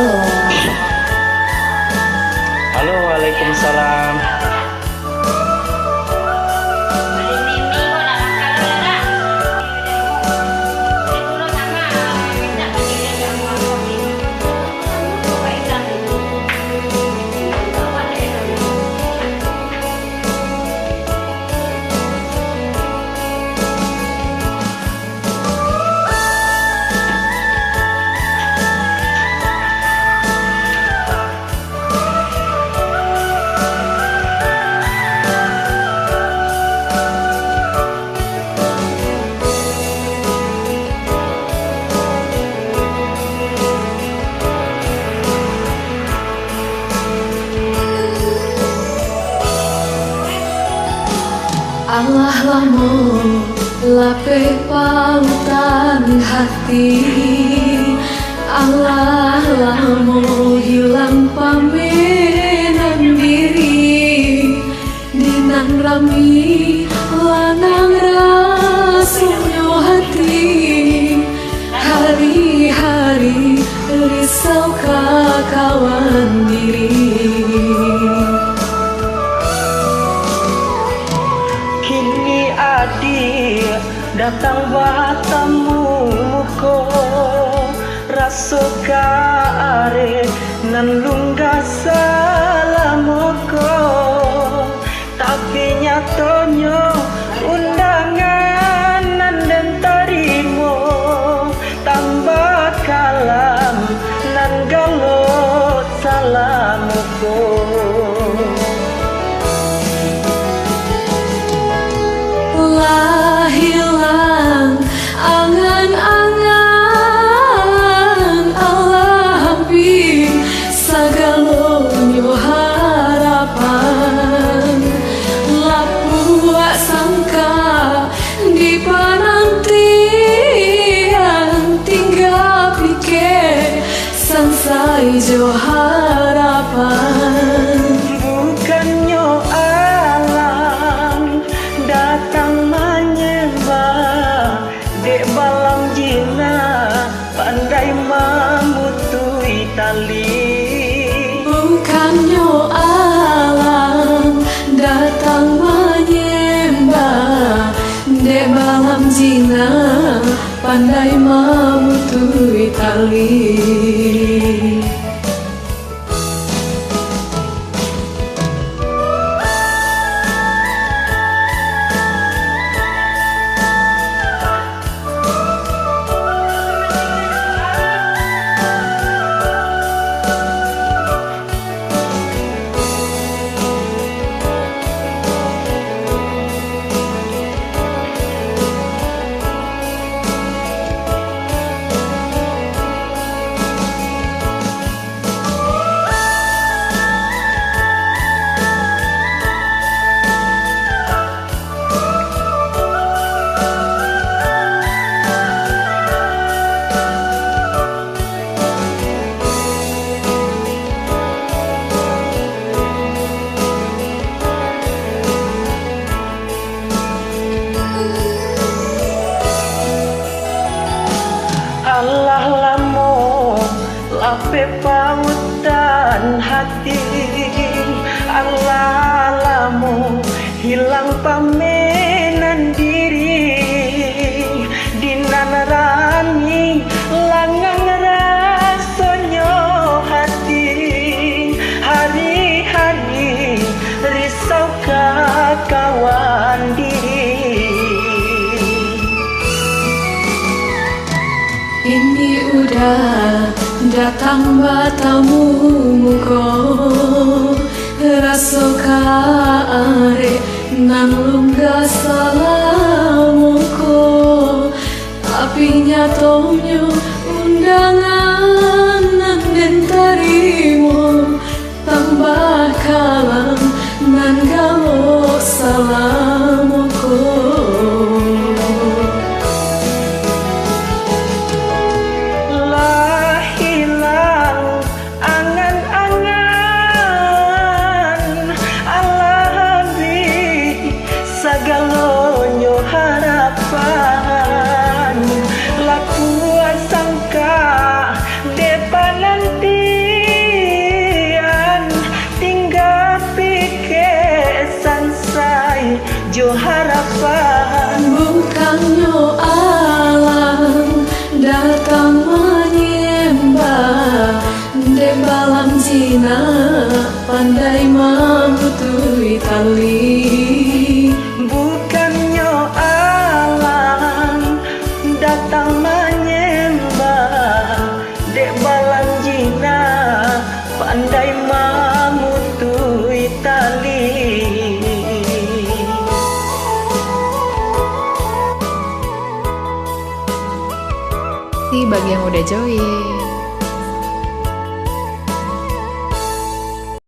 halo. Halo, waalaikumsalam. Allah lamo lape pautan hati, Allah lamo hilang pamenan diri, dinang rami lanang rasunyo hati, hari-hari risau kawan diri. Kini adik datang batamu muko, rasoka are nan lungga salamoko, tapi nyatonyo undangan nan den tarimo, tambah kalam nan galot salamoko. Hilang angan-angan Allah hampir sagalonyo harapan, lapua sangka di panantian tinggal pikir sansai jo harapan. Bukannya alam datang menyembah, dek balang jina pandai memutui tali. Bukannya alam datang menyembah, dek balam jina pandai memutui tali. Allah lamo lape pautan hati, Allah lamo hilang pamenan diri, dinan rami langang rasonyo hati, hari-hari risau kawan diri. Ini udah datang batamu muko, rasoka are nan lungga salamuko, tapi nyatonyo undangan nan den tarimo, tambah kalam nan galo salamuko. Sagalonyo harapan laku bagi yang udah join.